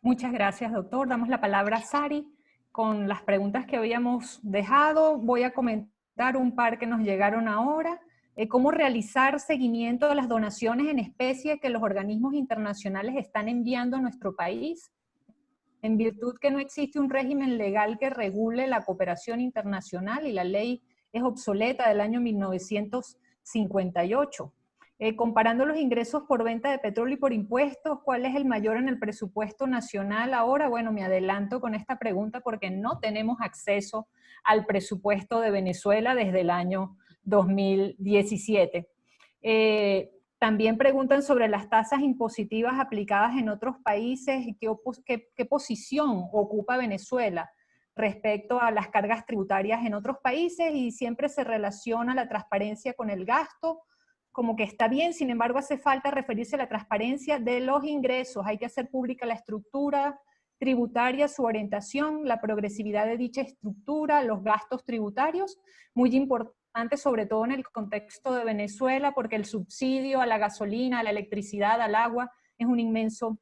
Muchas gracias, doctor. Damos la palabra a Sari con las preguntas que habíamos dejado. Voy a comentar un par que nos llegaron ahora. ¿Cómo realizar seguimiento de las donaciones en especie que los organismos internacionales están enviando a nuestro país? En virtud que no existe un régimen legal que regule la cooperación internacional y la ley es obsoleta del año 1958. Comparando los ingresos por venta de petróleo y por impuestos, ¿cuál es el mayor en el presupuesto nacional ahora? Bueno, me adelanto con esta pregunta porque no tenemos acceso al presupuesto de Venezuela desde el año 2017. También preguntan sobre las tasas impositivas aplicadas en otros países y qué posición ocupa Venezuela respecto a las cargas tributarias en otros países, y siempre se relaciona la transparencia con el gasto, como que está bien, sin embargo hace falta referirse a la transparencia de los ingresos. Hay que hacer pública la estructura tributaria, su orientación, la progresividad de dicha estructura, los gastos tributarios, muy importante importante, sobre todo en el contexto de Venezuela, porque el subsidio a la gasolina, a la electricidad, al agua, es un inmenso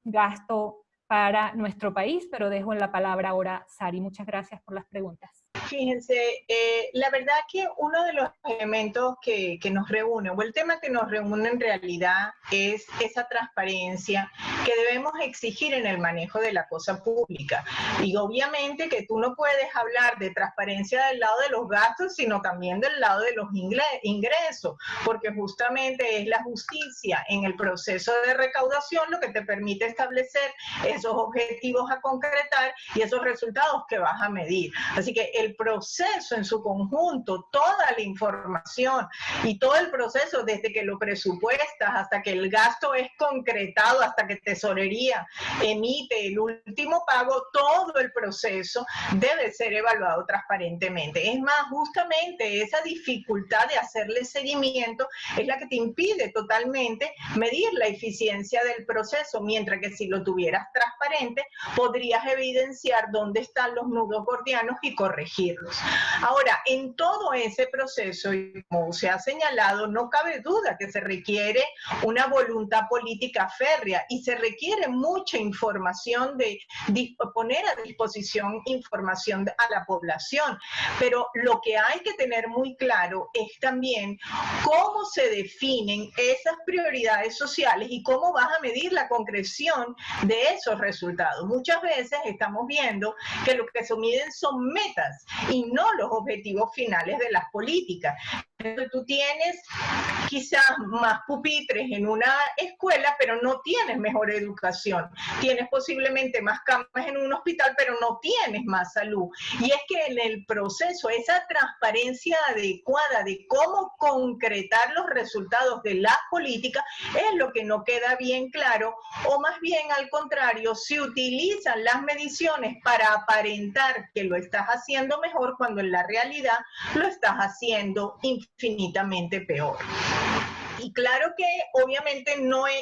gasto para nuestro país, pero dejo en la palabra ahora a Sari. Muchas gracias por las preguntas. Fíjense, la verdad que uno de los elementos que nos reúne, o el tema que nos reúne en realidad, es esa transparencia que debemos exigir en el manejo de la cosa pública. Y obviamente que tú no puedes hablar de transparencia del lado de los gastos, sino también del lado de los ingresos, porque justamente es la justicia en el proceso de recaudación lo que te permite establecer esos objetivos a concretar y esos resultados que vas a medir. Así que el proceso en su conjunto, toda la información y todo el proceso desde que lo presupuestas hasta que el gasto es concretado, hasta que tesorería emite el último pago, todo el proceso debe ser evaluado transparentemente. Es más, justamente esa dificultad de hacerle seguimiento es la que te impide totalmente medir la eficiencia del proceso, mientras que si lo tuvieras transparente, podrías evidenciar dónde están los nudos gordianos y corregirlos. Ahora, en todo ese proceso, y como se ha señalado, no cabe duda que se requiere una voluntad política férrea y se requiere mucha información, de poner a disposición información a la población. Pero lo que hay que tener muy claro es también cómo se definen esas prioridades sociales y cómo vas a medir la concreción de esos resultados. Muchas veces estamos viendo que lo que se miden son metas y no los objetivos finales de las políticas. Entonces, tú tienes quizás más pupitres en una escuela, pero no tienes mejor educación. Tienes posiblemente más camas en un hospital, pero no tienes más salud. Y es que en el proceso, esa transparencia adecuada de cómo concretar los resultados de las políticas es lo que no queda bien claro, o más bien al contrario, se utilizan las mediciones para aparentar que lo estás haciendo mejor cuando en la realidad lo estás haciendo infinitamente peor. Y claro que obviamente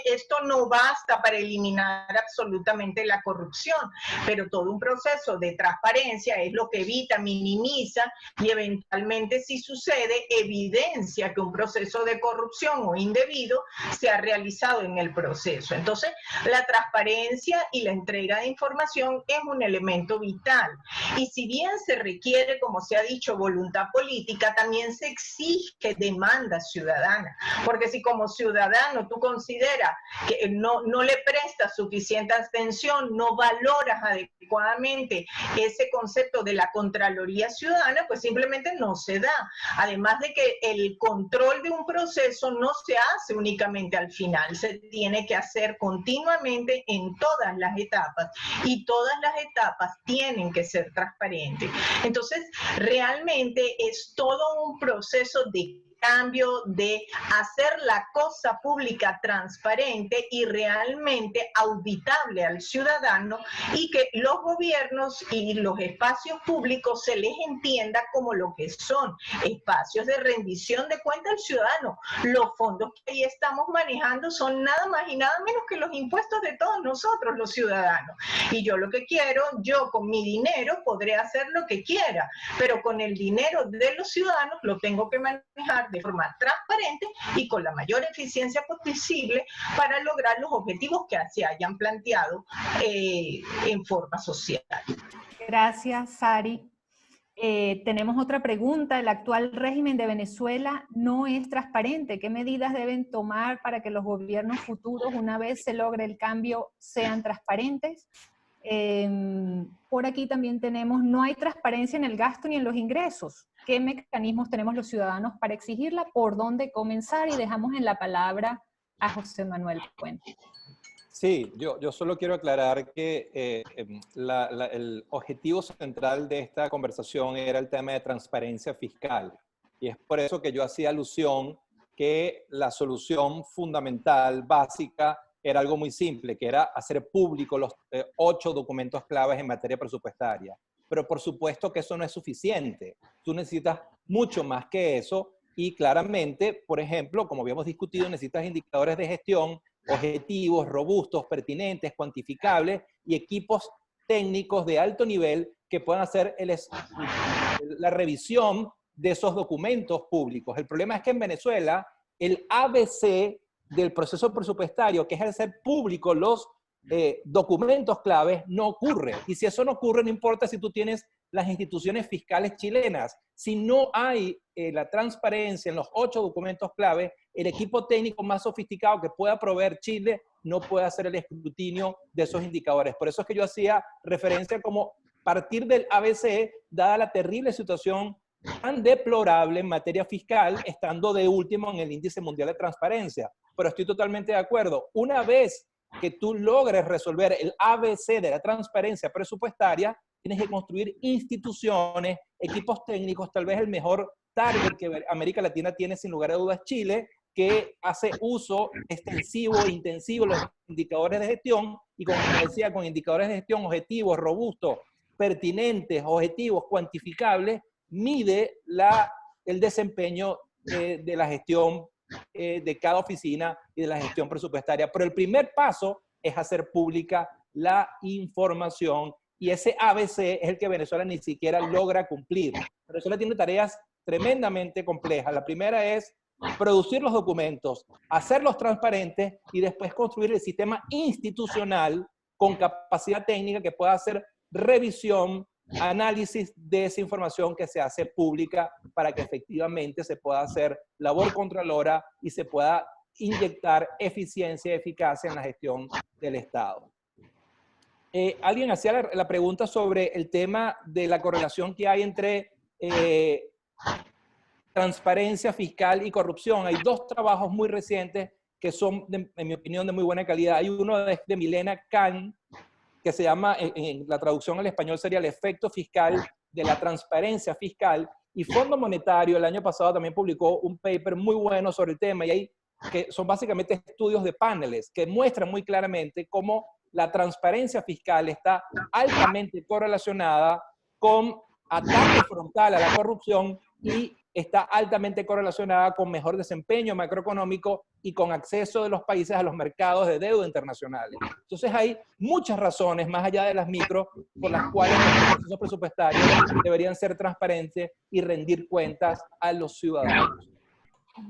esto no basta para eliminar absolutamente la corrupción, pero todo un proceso de transparencia es lo que evita, minimiza y eventualmente, si sucede, evidencia que un proceso de corrupción o indebido se ha realizado en el proceso. Entonces, la transparencia y la entrega de información es un elemento vital. Y si bien se requiere, como se ha dicho, voluntad política, también se exige demanda ciudadana, porque si como ciudadano tú consideras que no le prestas suficiente atención, no valoras adecuadamente ese concepto de la Contraloría Ciudadana, pues simplemente no se da. Además de que el control de un proceso no se hace únicamente al final, se tiene que hacer continuamente en todas las etapas y todas las etapas tienen que ser transparentes. Entonces, realmente es todo un proceso de cambio, de hacer la cosa pública transparente y realmente auditable al ciudadano, y que los gobiernos y los espacios públicos se les entienda como lo que son, espacios de rendición de cuenta al ciudadano. Los fondos que ahí estamos manejando son nada más y nada menos que los impuestos de todos nosotros, los ciudadanos. Y yo lo que quiero, yo con mi dinero podré hacer lo que quiera, pero con el dinero de los ciudadanos lo tengo que manejar de forma transparente y con la mayor eficiencia posible para lograr los objetivos que se hayan planteado en forma social. Gracias, Sari. Tenemos otra pregunta. El actual régimen de Venezuela no es transparente. ¿Qué medidas deben tomar para que los gobiernos futuros, una vez se logre el cambio, sean transparentes? Por aquí también tenemos, no hay transparencia en el gasto ni en los ingresos. ¿Qué mecanismos tenemos los ciudadanos para exigirla? ¿Por dónde comenzar? Y dejamos en la palabra a José Manuel Puente. Sí, yo solo quiero aclarar que el objetivo central de esta conversación era el tema de transparencia fiscal. Y es por eso que yo hacía alusión que la solución fundamental, básica, era algo muy simple, que era hacer público los 8 documentos claves en materia presupuestaria. Pero por supuesto que eso no es suficiente. Tú necesitas mucho más que eso y claramente, por ejemplo, como habíamos discutido, necesitas indicadores de gestión objetivos, robustos, pertinentes, cuantificables y equipos técnicos de alto nivel que puedan hacer la revisión de esos documentos públicos. El problema es que en Venezuela el ABC del proceso presupuestario, que es hacer público los documentos claves, no ocurre. Y si eso no ocurre, no importa si tú tienes las instituciones fiscales chilenas. Si no hay la transparencia en los 8 documentos clave, el equipo técnico más sofisticado que pueda proveer Chile no puede hacer el escrutinio de esos indicadores. Por eso es que yo hacía referencia como partir del ABC, dada la terrible situación tan deplorable en materia fiscal, estando de último en el índice mundial de transparencia. Pero estoy totalmente de acuerdo. Una vez que tú logres resolver el ABC de la transparencia presupuestaria, tienes que construir instituciones, equipos técnicos. Tal vez el mejor target que América Latina tiene sin lugar a dudas Chile, que hace uso extensivo e intensivo de los indicadores de gestión, y como decía, con indicadores de gestión objetivos, robustos, pertinentes, objetivos, cuantificables, mide el desempeño de la gestión de cada oficina y de la gestión presupuestaria. Pero el primer paso es hacer pública la información, y ese ABC es el que Venezuela ni siquiera logra cumplir. Venezuela tiene tareas tremendamente complejas. La primera es producir los documentos, hacerlos transparentes y después construir el sistema institucional con capacidad técnica que pueda hacer revisión, análisis de esa información que se hace pública para que efectivamente se pueda hacer labor contralora y se pueda inyectar eficiencia y eficacia en la gestión del Estado. Alguien hacía la pregunta sobre el tema de la correlación que hay entre transparencia fiscal y corrupción. Hay 2 trabajos muy recientes que son, en mi opinión, de muy buena calidad. Hay uno de Milena Kahn, que se llama, en la traducción al español sería el efecto fiscal de la transparencia fiscal, y Fondo Monetario el año pasado también publicó un paper muy bueno sobre el tema, y ahí que son básicamente estudios de paneles que muestran muy claramente cómo la transparencia fiscal está altamente correlacionada con ataque frontal a la corrupción y está altamente correlacionada con mejor desempeño macroeconómico y con acceso de los países a los mercados de deuda internacionales. Entonces hay muchas razones, más allá de las micro, por las cuales los procesos presupuestarios deberían ser transparentes y rendir cuentas a los ciudadanos.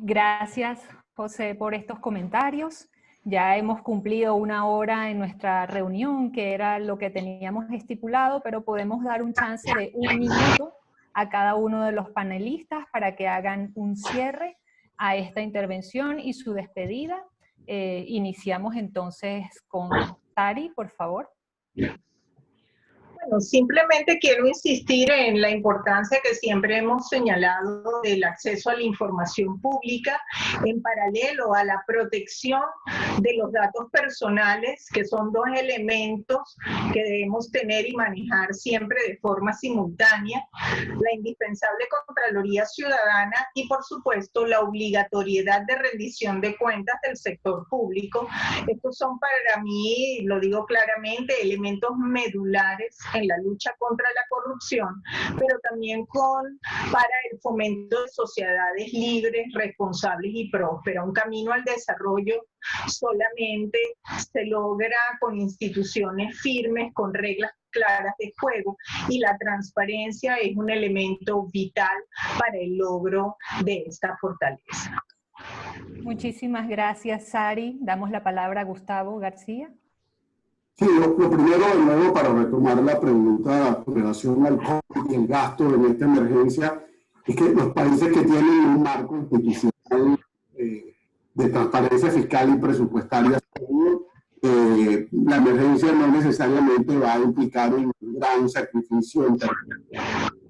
Gracias, José, por estos comentarios. Ya hemos cumplido 1 hora en nuestra reunión, que era lo que teníamos estipulado, pero podemos dar un chance de 1 minuto a cada uno de los panelistas para que hagan un cierre a esta intervención y su despedida. Iniciamos entonces con Sari, por favor. Bueno, simplemente quiero insistir en la importancia que siempre hemos señalado del acceso a la información pública en paralelo a la protección de los datos personales, que son 2 elementos que debemos tener y manejar siempre de forma simultánea, la indispensable Contraloría Ciudadana y, por supuesto, la obligatoriedad de rendición de cuentas del sector público. Estos son para mí, lo digo claramente, elementos medulares en la lucha contra la corrupción, pero también para el fomento de sociedades libres, responsables y prósperas. Un camino al desarrollo solamente se logra con instituciones firmes, con reglas claras de juego, y la transparencia es un elemento vital para el logro de esta fortaleza. Muchísimas gracias, Sari. Damos la palabra a Gustavo García. Sí, lo primero, de nuevo, para retomar la pregunta en relación al costo y el gasto en esta emergencia, es que los países que tienen un marco institucional de transparencia fiscal y presupuestaria, la emergencia no necesariamente va a implicar un gran sacrificio.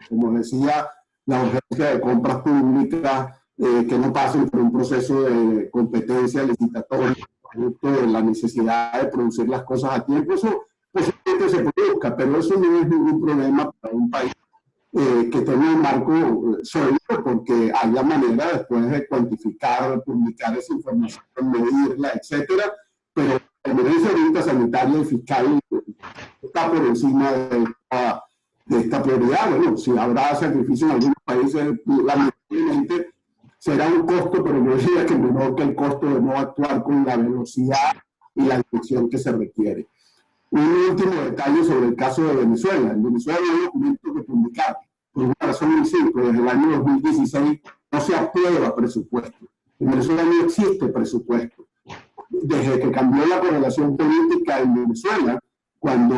Como decía, la urgencia de compras públicas que no pasen por un proceso de competencia licitatoria, producto de la necesidad de producir las cosas a tiempo. Eso posiblemente se produzca, pero eso no es ningún problema para un país que tenga un marco sólido, porque haya manera después de cuantificar, publicar esa información, medirla, etcétera. Pero la emergencia ahorita sanitaria y fiscal está por encima de esta prioridad. Bueno, si habrá sacrificio en algunos países, lamentablemente será un costo, pero yo diría que menor que el costo de no actuar con la velocidad y la dirección que se requiere. Un último detalle sobre el caso de Venezuela. En Venezuela hay documentos que publicar. por una razón muy simple, desde el año 2016 no se aprueba presupuesto. En Venezuela no existe presupuesto. Desde que cambió la correlación política en Venezuela, cuando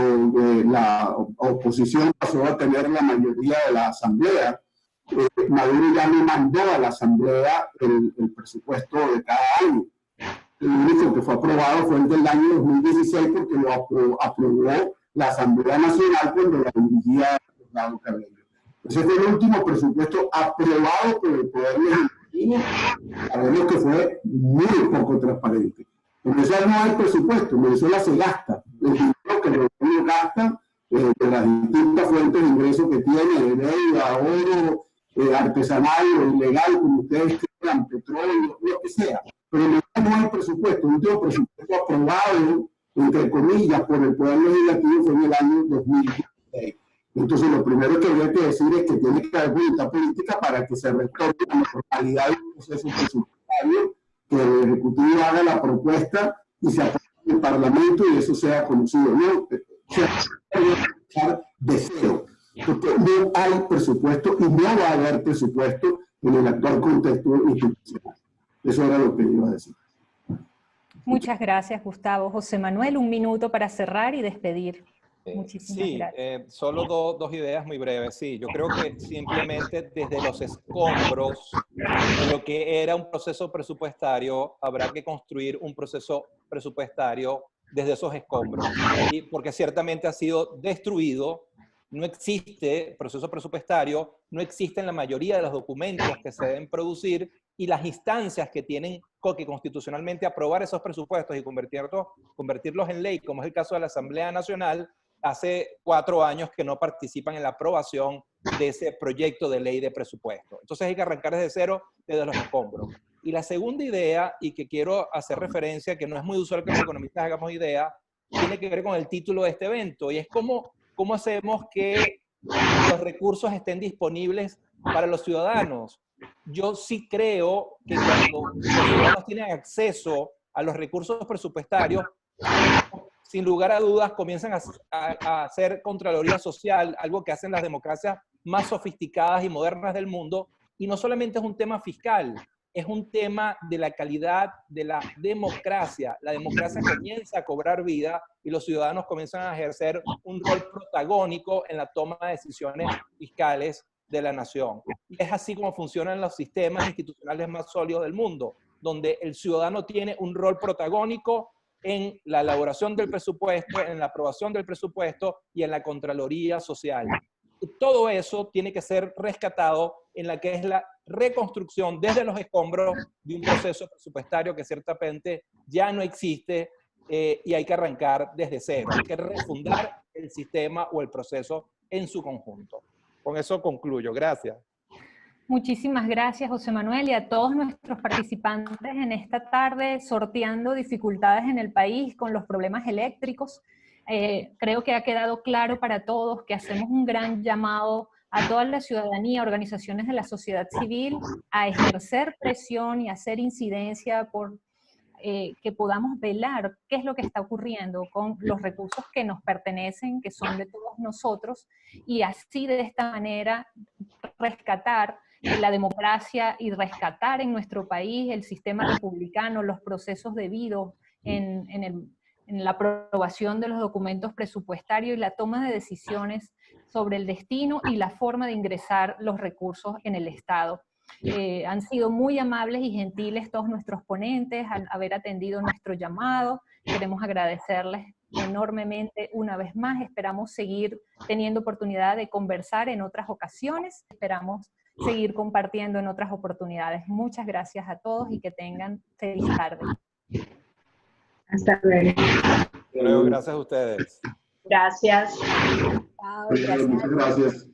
la oposición pasó a tener la mayoría de la asamblea, Maduro ya no mandó a la asamblea el presupuesto de cada año. El único que fue aprobado fue el del año 2016 porque lo aprobó la Asamblea Nacional cuando la dirigía Diosdado Cabello. Ese fue el último presupuesto aprobado por el Poder Legislativo. Sabemos que fue muy poco transparente. En Venezuela no hay presupuesto, en Venezuela se gasta. El dinero que el gobierno gasta de las distintas fuentes de ingresos que tiene, de deuda, oro, artesanal o ilegal, como ustedes quieran, petróleo, lo que sea. Pero en Venezuela no hay presupuesto. El último presupuesto aprobado, entre comillas, por el Poder Legislativo fue en el año 2016. Entonces, lo primero que habría que decir es que tiene que haber voluntad política para que se retorne a la normalidad del proceso presupuestario, que el Ejecutivo haga la propuesta y se apruebe en el Parlamento y eso sea conocido. No, se puede empezar de cero, porque no hay presupuesto y no va a haber presupuesto en el actual contexto institucional. Eso era lo que iba a decir. Muchas gracias, Gustavo. José Manuel, un minuto para cerrar y despedir. Muchísimas gracias. Solo dos ideas muy breves. Sí, yo creo que simplemente desde los escombros de lo que era un proceso presupuestario, habrá que construir un proceso presupuestario desde esos escombros. Y porque ciertamente ha sido destruido, no existe proceso presupuestario, no existen la mayoría de los documentos que se deben producir y las instancias que tienen que constitucionalmente aprobar esos presupuestos y convertirlos en ley, como es el caso de la Asamblea Nacional, hace 4 años que no participan en la aprobación de ese proyecto de ley de presupuesto. Entonces hay que arrancar desde cero, desde los escombros. Y la segunda idea, y que quiero hacer referencia, que no es muy usual que los economistas hagamos idea, tiene que ver con el título de este evento, y es cómo hacemos que los recursos estén disponibles para los ciudadanos. Yo sí creo que cuando los ciudadanos tienen acceso a los recursos presupuestarios, sin lugar a dudas comienzan a hacer Contraloría Social, algo que hacen las democracias más sofisticadas y modernas del mundo, y no solamente es un tema fiscal, es un tema de la calidad de la democracia. La democracia comienza a cobrar vida y los ciudadanos comienzan a ejercer un rol protagónico en la toma de decisiones fiscales de la nación. Y es así como funcionan los sistemas institucionales más sólidos del mundo, donde el ciudadano tiene un rol protagónico en la elaboración del presupuesto, en la aprobación del presupuesto y en la Contraloría Social. Y todo eso tiene que ser rescatado en la que es la reconstrucción desde los escombros de un proceso presupuestario que ciertamente ya no existe y hay que arrancar desde cero. Hay que refundar el sistema o el proceso en su conjunto. Con eso concluyo. Gracias. Muchísimas gracias, José Manuel, y a todos nuestros participantes en esta tarde sorteando dificultades en el país con los problemas eléctricos. Creo que ha quedado claro para todos que hacemos un gran llamado a toda la ciudadanía, organizaciones de la sociedad civil, a ejercer presión y hacer incidencia por que podamos velar qué es lo que está ocurriendo con los recursos que nos pertenecen, que son de todos nosotros, y así de esta manera rescatar la democracia y rescatar en nuestro país el sistema republicano, los procesos debidos en la aprobación de los documentos presupuestarios y la toma de decisiones sobre el destino y la forma de ingresar los recursos en el Estado. Han sido muy amables y gentiles todos nuestros ponentes al haber atendido nuestro llamado. Queremos agradecerles enormemente una vez más. Esperamos seguir teniendo oportunidad de conversar en otras ocasiones. Esperamos seguir compartiendo en otras oportunidades. Muchas gracias a todos y que tengan feliz tarde. Hasta luego. Luego, gracias a ustedes. Gracias. Chao, gracias. Muchas gracias.